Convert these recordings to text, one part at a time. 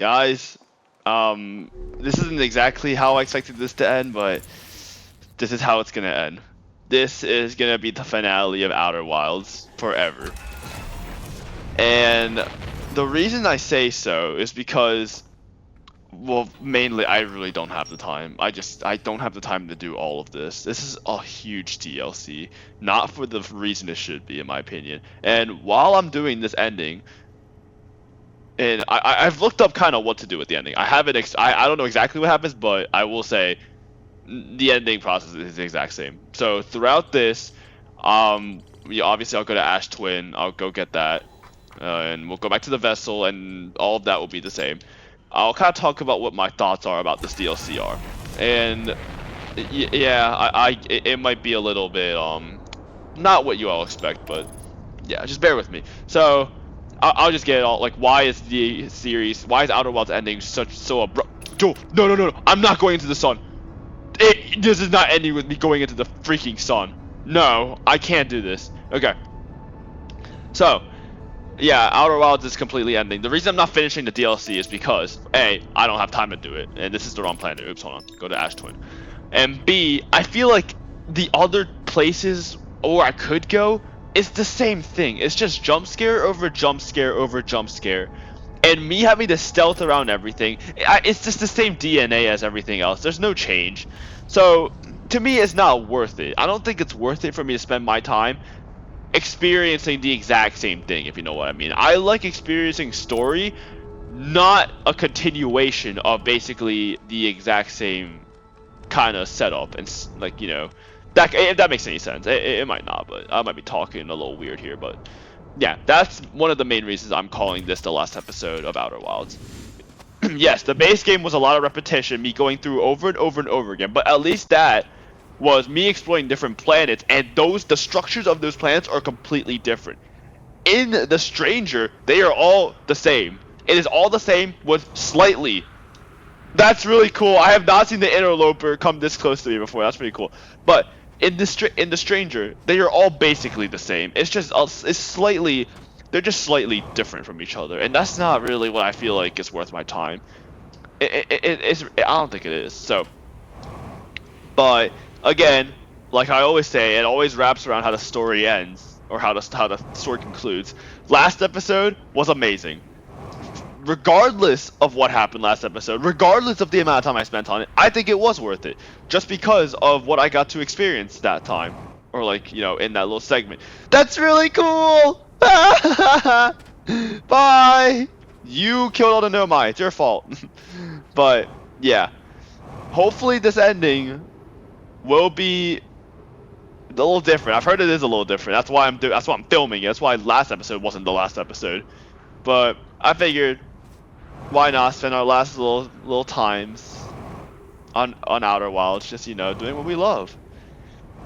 Guys, this isn't exactly how I expected this to end, but this is how it's gonna end. This is gonna be the finale of Outer Wilds forever. And the reason I say so is because, well, mainly I really don't have the time. I don't have the time to do all of this. This is a huge DLC, not for the reason it should be, in my opinion. And while I'm doing this ending, and I've looked up kind of what to do with the ending. I haven't. I don't know exactly what happens, but I will say the ending process is the exact same. So throughout this, obviously I'll go to Ash Twin. I'll go get that, and we'll go back to the vessel, and all of that will be the same. I'll kind of talk about what my thoughts are about this DLC are, and yeah, it might be a little bit not what you all expect, but yeah, just bear with me. So. I'll just get it all. Like, why is Outer Worlds ending so abrupt? No. I'm not going into the sun. This is not ending with me going into the freaking sun. No, I can't do this. Okay. So, yeah, Outer Wilds is completely ending. The reason I'm not finishing the DLC is because, A, I don't have time to do it. And this is the wrong planet. Oops, hold on. Go to Ash Twin. And B, I feel like the other places where I could go, it's the same thing. It's just jump scare over jump scare over jump scare. And me having to stealth around everything, it's just the same DNA as everything else. There's no change. So, to me, it's not worth it. I don't think it's worth it for me to spend my time experiencing the exact same thing, if you know what I mean. I like experiencing story, not a continuation of basically the exact same kind of setup. And, like, you know... if that makes any sense. It might not, but I might be talking a little weird here, but yeah, that's one of the main reasons I'm calling this the last episode of Outer Wilds. Yes, the base game was a lot of repetition, me going through over and over and over again, but at least that was me exploring different planets, and the structures of those planets are completely different. In The Stranger, they are all the same. It is all the same with slightly. That's really cool. I have not seen the Interloper come this close to me before. That's pretty cool. But in the Stranger, they are all basically the same. It's just they're just slightly different from each other, and that's not really what I feel like is worth my time. I don't think it is. So, but again, like I always say, it always wraps around how the story ends or how the story concludes. Last episode was amazing. Regardless of what happened last episode, regardless of the amount of time I spent on it, I think it was worth it. Just because of what I got to experience that time. Or like, you know, in that little segment. That's really cool! Bye! You killed all the Nomai. It's your fault. But, yeah. Hopefully this ending will be a little different. I've heard it is a little different. That's why I'm filming it. That's why last episode wasn't the last episode. But I figured, why not spend our last little times on Outer Wilds, just, you know, doing what we love,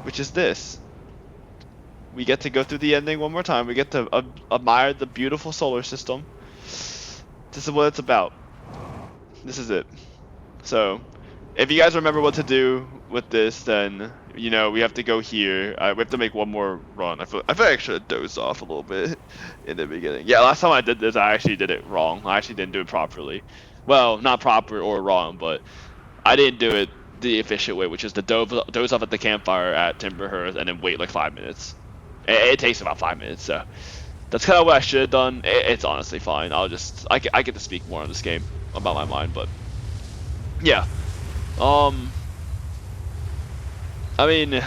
which is this. We get to go through the ending one more time. We get to admire the beautiful solar system. This is what it's about. This is it. So, if you guys remember what to do with this, then, you know, we have to go here. We have to make one more run. I feel like I should have dozed off a little bit in the beginning. Yeah, last time I did this, I actually did it wrong. I actually didn't do it properly. Well, not proper or wrong, but I didn't do it the efficient way, which is to doze off at the campfire at Timberhearth and then wait like 5 minutes. It takes about 5 minutes, so that's kind of what I should have done. It's honestly fine. I get to speak more on this game about my mind, but yeah. I mean,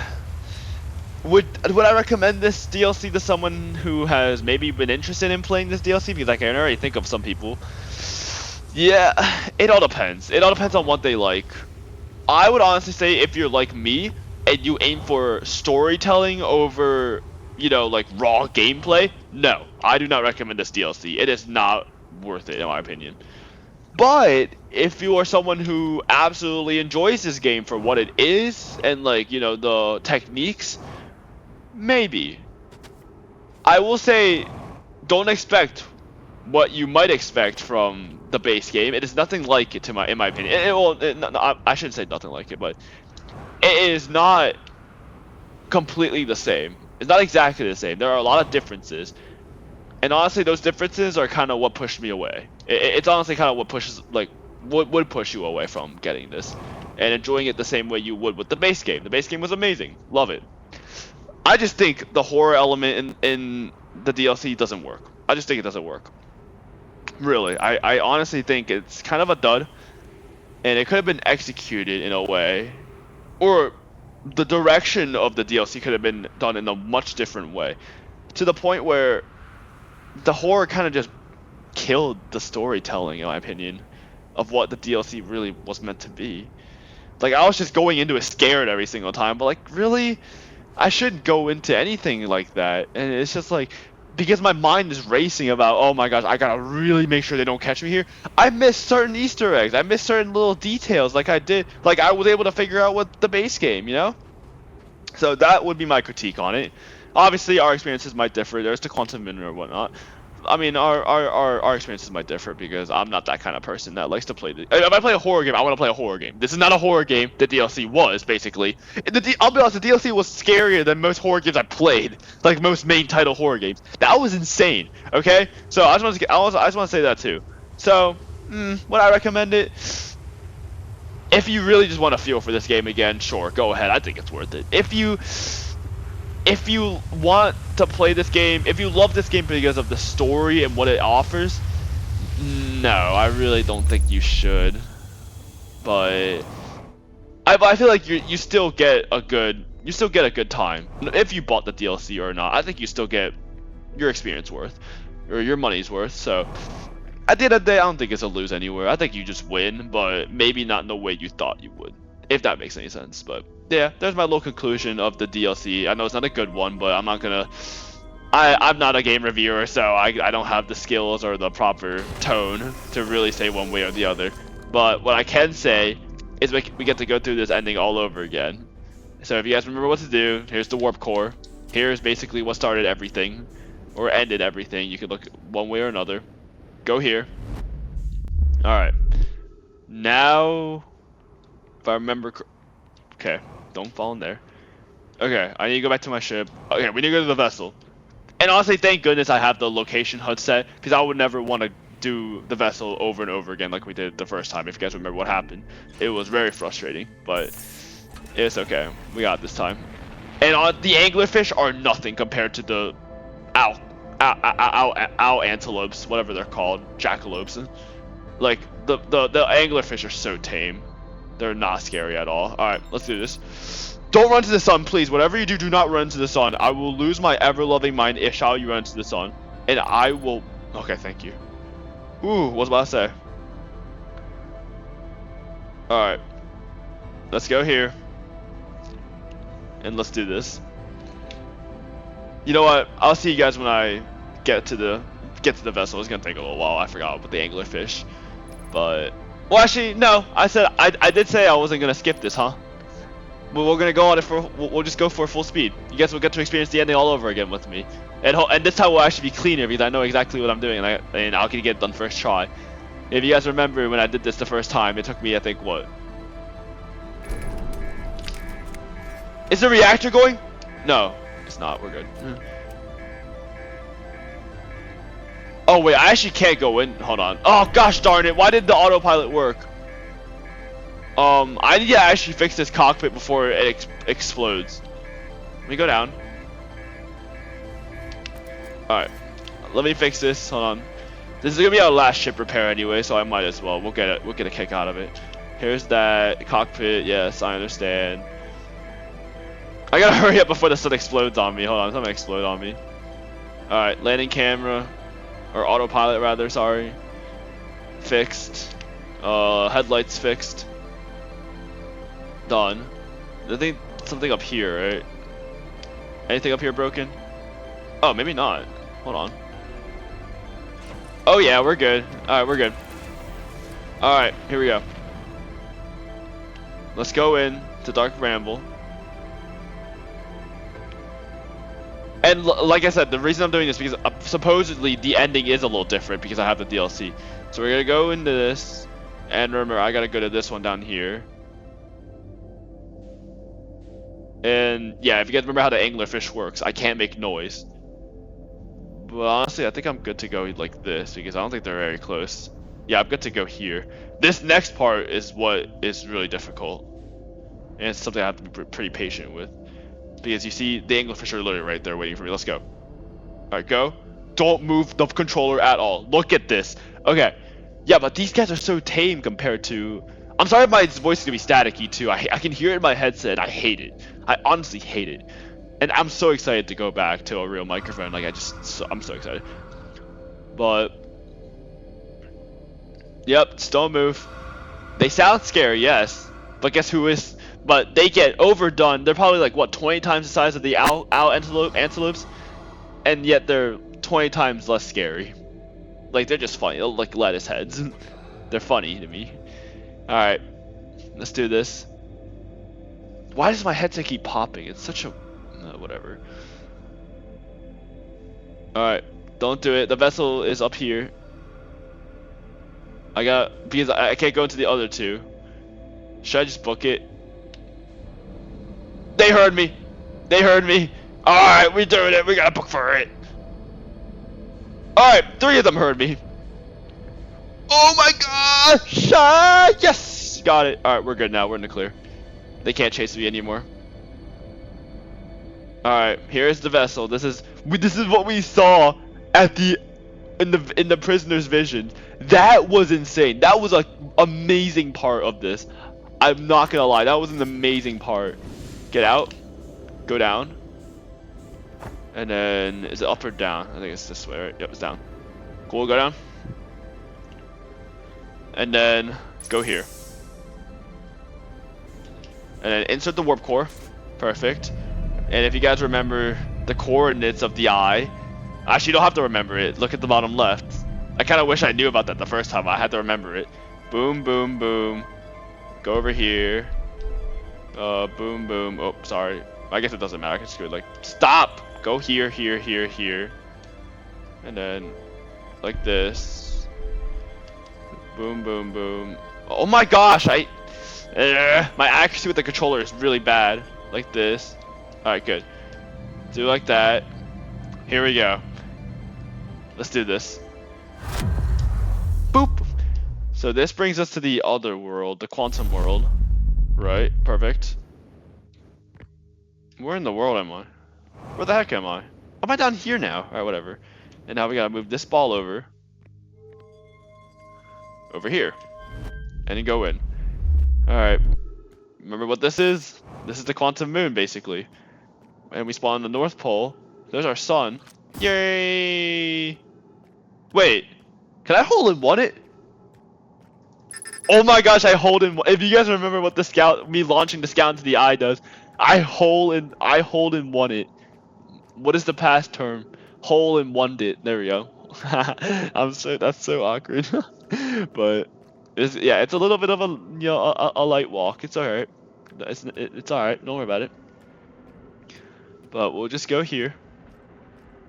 would I recommend this DLC to someone who has maybe been interested in playing this DLC? Because I can already think of some people. Yeah, it all depends. It all depends on what they like. I would honestly say if you're like me and you aim for storytelling over, you know, like raw gameplay, no, I do not recommend this DLC. It is not worth it in my opinion. But if you are someone who absolutely enjoys this game for what it is and, like, you know, the techniques, maybe. I will say, don't expect what you might expect from the base game. It is nothing like it, in my opinion. I shouldn't say nothing like it, but it is not completely the same. It's not exactly the same. There are a lot of differences. And honestly, those differences are kind of what pushed me away. It's honestly kind of what pushes, like, what would push you away from getting this and enjoying it the same way you would with the base game. The base game was amazing, love it. I just think the horror element in the DLC doesn't work. I just think it doesn't work. Really, I honestly think it's kind of a dud, and it could have been executed in a way, or the direction of the DLC could have been done in a much different way, to the point where the horror kind of just killed the storytelling, in my opinion, of what the DLC really was meant to be. Like, I was just going into it scared every single time, but like, really? I shouldn't go into anything like that. And it's just like, because my mind is racing about, oh my gosh, I gotta really make sure they don't catch me here. I missed certain Easter eggs. I missed certain little details like I did. Like, I was able to figure out what the base game, you know? So that would be my critique on it. Obviously, our experiences might differ. There's the quantum minute or whatnot. I mean, our experiences might differ because I'm not that kind of person that likes to play. If I play a horror game, I want to play a horror game. This is not a horror game. The DLC was basically. I'll be honest, the DLC was scarier than most horror games I played, like most main title horror games. That was insane. Okay, so I just want to say that too. So, would I recommend it? If you really just want to feel for this game again, sure, go ahead. I think it's worth it. If you want to play this game, if you love this game because of the story and what it offers, no, I really don't think you should. But I feel like you still get a good time if you bought the DLC or not. I think you still get your experience worth or your money's worth. So at the end of the day, I don't think it's a lose anywhere. I think you just win, but maybe not in the way you thought you would, if that makes any sense. But yeah, there's my little conclusion of the DLC. I know it's not a good one, but I'm not gonna. I'm not a game reviewer, so I don't have the skills or the proper tone to really say one way or the other. But what I can say is we get to go through this ending all over again. So if you guys remember what to do, here's the warp core. Here's basically what started everything, or ended everything. You could look one way or another. Go here. All right. Now, if I remember, okay. Don't fall in there. Okay, I need to go back to my ship. Okay, we need to go to the vessel. And honestly, thank goodness I have the location HUD set, because I would never want to do the vessel over and over again like we did the first time. If you guys remember what happened, it was very frustrating, but it's okay. We got it this time. And the anglerfish are nothing compared to the owl antelopes, whatever they're called, jackalopes. Like the anglerfish are so tame. They're not scary at all. Alright, let's do this. Don't run to the sun, please. Whatever you do, do not run to the sun. I will lose my ever-loving mind if shall you run to the sun. And I will... Okay, thank you. Ooh, what was I about to say? Alright. Let's go here. And let's do this. You know what? I'll see you guys when I get to the vessel. It's gonna take a little while. I forgot about the anglerfish. But... Well, actually, no. I did say I wasn't gonna skip this, huh? But we're gonna go on it for. We'll just go for full speed. You guys will get to experience the ending all over again with me, and this time will actually be cleaner because I know exactly what I'm doing, and I'll get it done first try. If you guys remember when I did this the first time, it took me, I think, what? Is the reactor going? No, it's not. We're good. Oh wait, I actually can't go in. Hold on. Oh gosh darn it! Why did the autopilot work? I need to actually fix this cockpit before it explodes. Let me go down. Alright. Let me fix this. Hold on. This is gonna be our last ship repair anyway, so I might as well. We'll get a kick out of it. Here's that cockpit. Yes, I understand. I gotta hurry up before the sun explodes on me. Hold on, it's gonna explode on me. Alright, landing camera. Or autopilot rather, sorry. Fixed. Headlights fixed. Done. I think something up here, right? Anything up here broken? Oh, maybe not. Hold on. Oh yeah, we're good. Alright, we're good. Alright, here we go. Let's go in to Dark Ramble. And like I said, the reason I'm doing this is because supposedly the ending is a little different because I have the DLC. So we're gonna go into this, and remember I gotta go to this one down here. And yeah, if you guys remember how the anglerfish works, I can't make noise. But honestly, I think I'm good to go like this because I don't think they're very close. Yeah, I'm good to go here. This next part is what is really difficult. And it's something I have to be pretty patient with. Because you see the anglerfish are literally right there waiting for me. Let's go. Alright, go. Don't move the controller at all. Look at this. Okay. Yeah, but these guys are so tame compared to... I'm sorry if my voice is going to be staticky too. I can hear it in my headset. I hate it. I honestly hate it. And I'm so excited to go back to a real microphone. Like, I'm so excited. But... Yep, just don't move. They sound scary, yes. But guess who is... But they get overdone. They're probably like, what, 20 times the size of the owl antelopes? And yet they're 20 times less scary. Like, they're just funny. They're like lettuce heads. They're funny to me. Alright. Let's do this. Why does my headset keep popping? It's such a... whatever. Alright. Don't do it. The vessel is up here. Because I can't go into the other two. Should I just book it? They heard me. They heard me. Alright, we're doing it. We gotta book for it. Alright, 3 of them heard me. Oh my gosh! Yes! Got it. Alright, we're good now. We're in the clear. They can't chase me anymore. Alright, here's the vessel. This is what we saw at in the prisoner's vision. That was insane. That was an amazing part of this. I'm not gonna lie. That was an amazing part. Get out. Go down. And then, is it up or down? I think it's this way, right? Yep, it's down. Cool, go down. And then, go here. And then insert the warp core. Perfect. And if you guys remember the coordinates of the eye, actually you don't have to remember it. Look at the bottom left. I kind of wish I knew about that the first time. I had to remember it. Boom, boom, boom. Go over here. Boom, boom. Oh, sorry. I guess it doesn't matter. I can just go like, stop! Go here, here, here, here. And then, like this. Boom, boom, boom. Oh my gosh, my accuracy with the controller is really bad. Like this. Alright, good. Do like that. Here we go. Let's do this. Boop! So this brings us to the other world, the quantum world. Right, perfect. Where in the world am I? Where the heck am I? Am I down here now? Alright, whatever. And now we gotta move this ball over here. And then go in. Alright. Remember what this is? This is the quantum moon, basically. And we spawn on the North Pole. There's our sun. Yay! Wait. Can I hold and one it? Oh my gosh, I hold in. If you guys remember what me launching the scout into the eye does, I hold and one it. What is the past term? Hole and one it. There we go. That's so awkward. But it's a little bit of a light walk. It's alright. It's alright. Don't worry about it. But we'll just go here.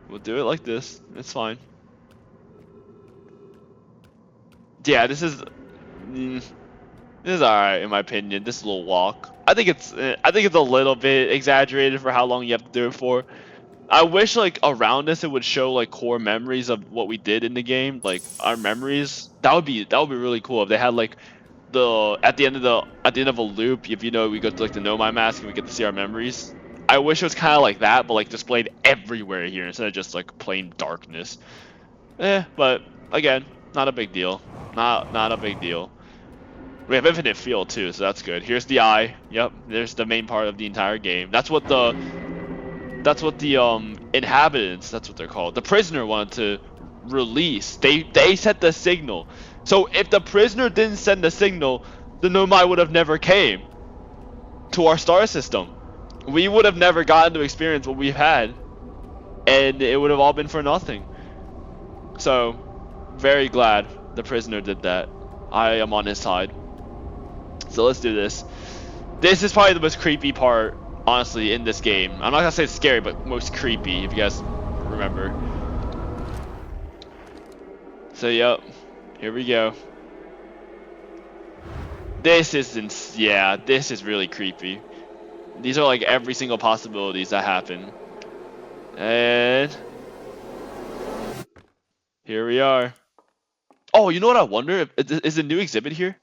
We'll do it like this. It's fine. Yeah, this is alright in my opinion. This little walk. I think it's a little bit exaggerated for how long you have to do it for. I wish like around this it would show like core memories of what we did in the game, like our memories. That would be really cool if they had like at the end of a loop, if we go to like the Nomai mask and we get to see our memories. I wish it was kind of like that, but like displayed everywhere here instead of just like plain darkness. But again, not a big deal. Not a big deal. We have infinite field too, so that's good. Here's the eye. Yep, there's the main part of the entire game. That's what the inhabitants, that's what they're called, the prisoner wanted to release. They set the signal. So if the prisoner didn't send the signal, the Nomai would have never came to our star system. We would have never gotten to experience what we've had, and it would have all been for nothing. So very glad the prisoner did that. I am on his side. So let's do this. This is probably the most creepy part, honestly, in this game. I'm not gonna say it's scary, but most creepy, if you guys remember. So yep, here we go. This is really creepy. These are like every single possibilities that happen. And Here we are. Oh, you know what I wonder? Is a new exhibit here?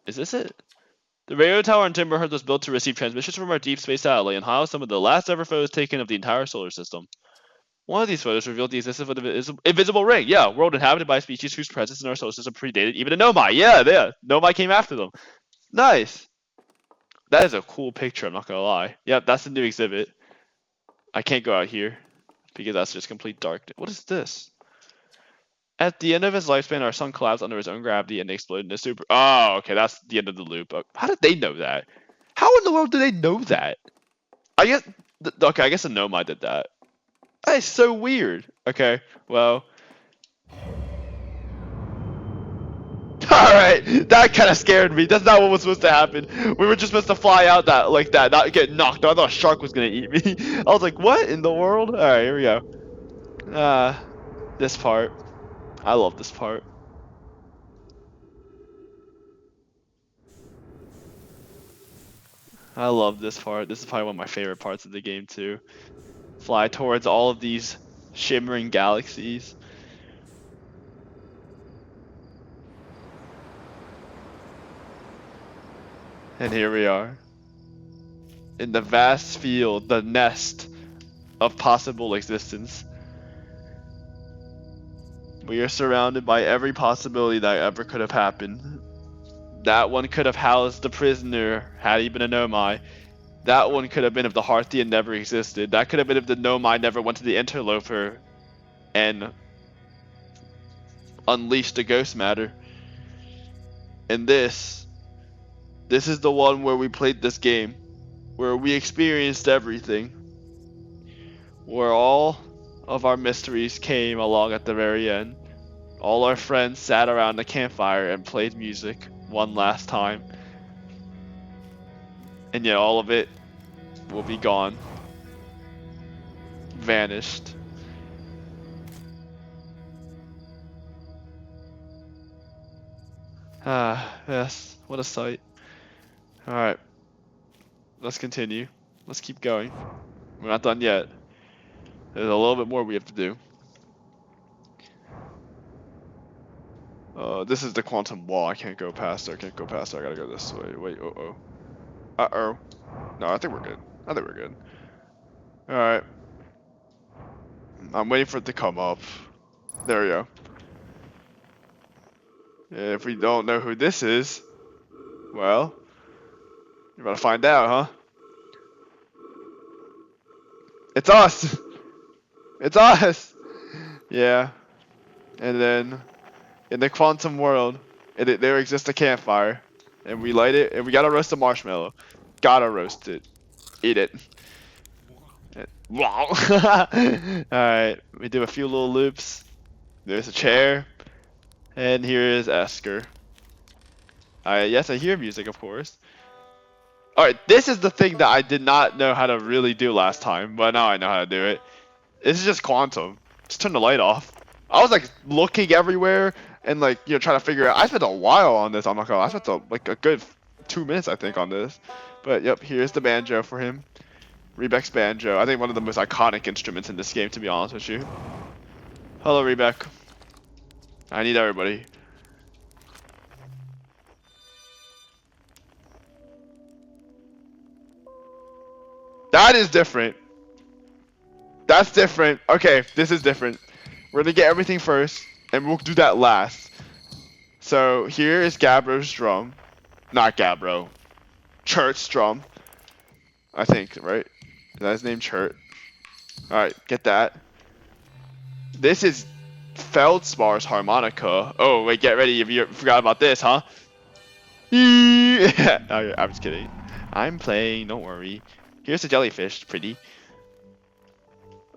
Is this it? The radio tower on Timber Hearth was built to receive transmissions from our deep space satellite and house some of the last ever photos taken of the entire solar system. One of these photos revealed the existence of an invisible ring. Yeah, a world inhabited by species whose presence in our solar system predated even the Nomai. Yeah. Nomai came after them. Nice. That is a cool picture, I'm not gonna lie. Yep, that's the new exhibit. I can't go out here because that's just complete darkness. What is this? At the end of his lifespan, our sun collapsed under his own gravity and exploded into super. Oh, okay, that's the end of the loop. How did they know that? How in the world do they know that? I guess. Okay, I guess the Nomai did that. That is so weird. Okay, well. Alright, that kind of scared me. That's not what was supposed to happen. We were just supposed to fly out like that, not get knocked out. I thought a shark was gonna eat me. I was like, what in the world? Alright, here we go. This part. I love this part. I love this part. This is probably one of my favorite parts of the game too. Fly towards all of these shimmering galaxies. And here we are. In the vast field, the nest of possible existence. We are surrounded by every possibility that ever could have happened. That one could have housed the prisoner had he been a Nomai. That one could have been if the Hearthian never existed. That could have been if the Nomai never went to the Interloper and unleashed the ghost matter. And this is the one where we played this game. Where we experienced everything. Where all of our mysteries came along at the very end. All our friends sat around the campfire and played music one last time. And yet all of it will be gone. Vanished. Yes, what a sight. Alright. Let's continue. Let's keep going. We're not done yet. There's a little bit more we have to do. This is the quantum wall. I can't go past there. I can't go past there. I gotta go this way. Wait, uh-oh. Uh-oh. No, I think we're good. I think we're good. Alright. I'm waiting for it to come up. There we go. If we don't know who this is, well, you're about to find out, huh? It's us! It's us! Yeah. And then, in the quantum world, there exists a campfire. And we light it, and we gotta roast a marshmallow. Gotta roast it. Eat it. Wow. Alright, we do a few little loops. There's a chair. And here is Esker. Yes, I hear music, of course. Alright, this is the thing that I did not know how to really do last time, but now I know how to do it. This is just quantum. Just turn the light off. I was like looking everywhere and like, you know, trying to figure out. I spent a while on this, I'm not gonna lie. I spent like a good 2 minutes, I think, on this. But yep, here's the banjo for him. Rebek's banjo. I think one of the most iconic instruments in this game, to be honest with you. Hello, Rebek. I need everybody. That is different. That's different. Okay, this is different. We're gonna get everything first, and we'll do that last. So here is Gabbro's drum. Not Gabbro. Churt's drum. I think, right? Is that his name? Churt. Alright, get that. This is Feldspar's harmonica. Oh, wait, get ready if you forgot about this, huh? Oh, I'm just kidding. I'm playing, don't worry. Here's the jellyfish, pretty.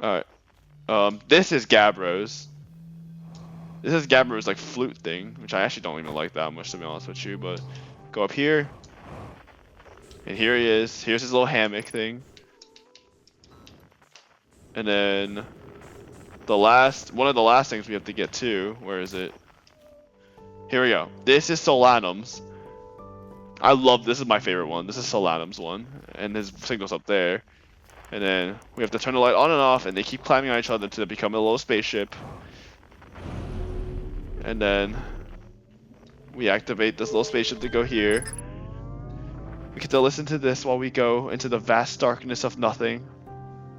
Alright. This is Gabbro's. This is Gabbro's like flute thing, which I actually don't even like that much, to be honest with you, but go up here. And here he is. Here's his little hammock thing. And then one of the last things we have to get to, where is it? Here we go. This is Solanum's. I love, this is my favorite one. This is Solanum's one. And his signal's up there. And then we have to turn the light on and off, and they keep climbing on each other until they become a little spaceship. And then we activate this little spaceship to go here. We get to listen to this while we go into the vast darkness of nothing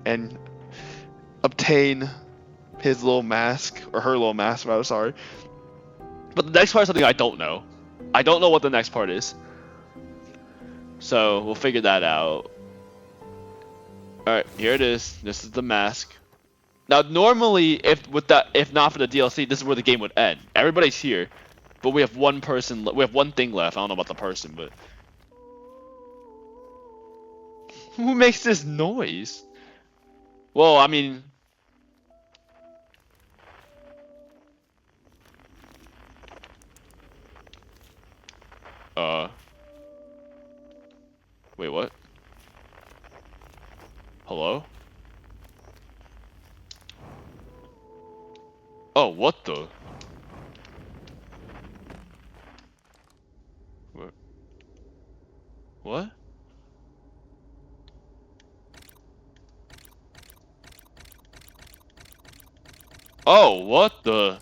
and obtain his little mask, or her little mask, rather, sorry. But the next part is something I don't know. I don't know what the next part is. So we'll figure that out. Alright, here it is. This is the mask. Now normally, if not for the DLC, this is where the game would end. Everybody's here. But we have one person, we have one thing left. I don't know about the person, but... Who makes this noise? Well, I mean... Wait, what? Hello? Oh, what the? What? Oh, what the?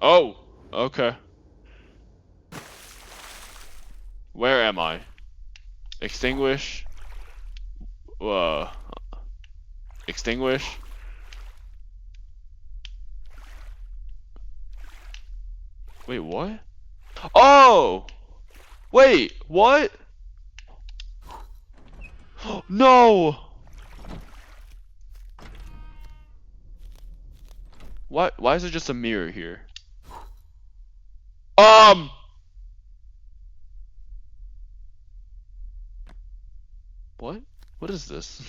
Oh, okay. Where am I? Extinguish. Extinguish. Wait, what? Oh! Wait, what? No! What? Why is there just a mirror here? What? What is this?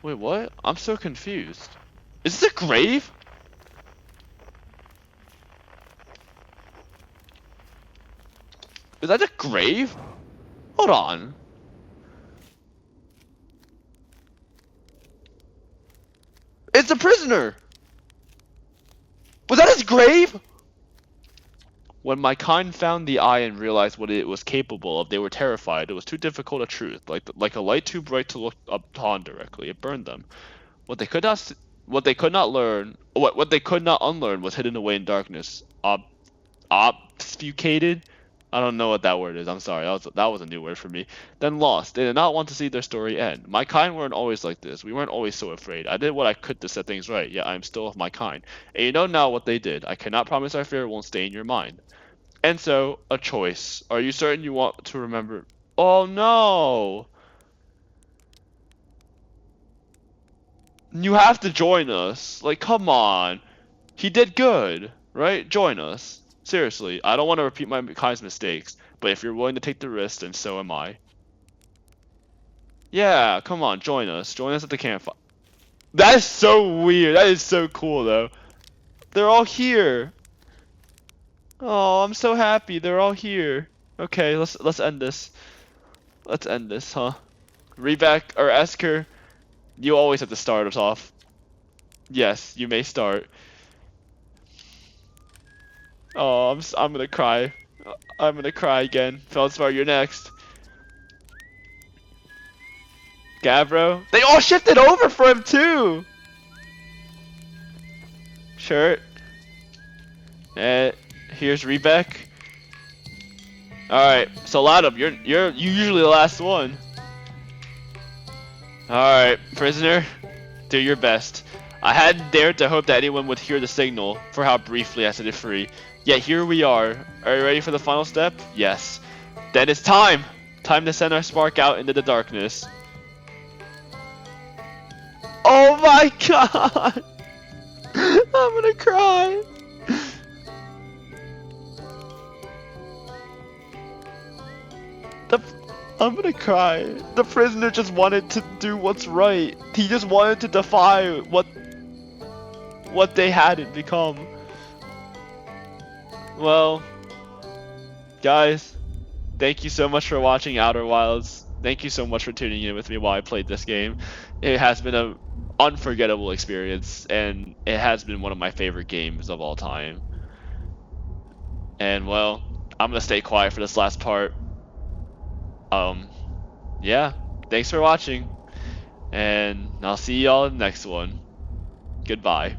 Wait, what? I'm so confused. Is this a grave? Is that a grave? Hold on. It's a prisoner! Was that his grave? When my kind found the eye and realized what it was capable of, they were terrified. It was too difficult a truth, like a light too bright to look upon directly. It burned them. What they could not unlearn was hidden away in darkness. Obfuscated. I don't know what that word is. I'm sorry. That was a new word for me. Then lost. They did not want to see their story end. My kind weren't always like this. We weren't always so afraid. I did what I could to set things right. Yet I am still of my kind. And you know now what they did. I cannot promise our fear won't stay in your mind. And so, a choice. Are you certain you want to remember? Oh no! You have to join us. Like, come on. He did good, right? Join us. Seriously, I don't want to repeat my kind's mistakes, but if you're willing to take the risk, then so am I. Yeah, come on, join us. Join us at the campfire. That is so weird. That is so cool, though. They're all here. Oh, I'm so happy. They're all here. Okay, let's end this. Let's end this, huh? Reback or Esker, you always have to start us off. Yes, you may start. Oh, I'm gonna cry. I'm gonna cry again. Feldspar, you're next. Gavro, they all shifted over for him too. Shirt. Here's Rebeck. All right, so Ladum, you're usually the last one. All right, prisoner, do your best. I hadn't dared to hope that anyone would hear the signal for how briefly I set it free. Yet here we are. Are you ready for the final step? Yes. Then it's time! Time to send our spark out into the darkness. Oh my god! I'm gonna cry! I'm gonna cry. The prisoner just wanted to do what's right. He just wanted to defy what they hadn't become. Well, guys, thank you so much for watching Outer Wilds. Thank you so much for tuning in with me while I played this game. It has been an unforgettable experience, and it has been one of my favorite games of all time. And well, I'm gonna stay quiet for this last part. Yeah, thanks for watching, and I'll see y'all in the next one. Goodbye.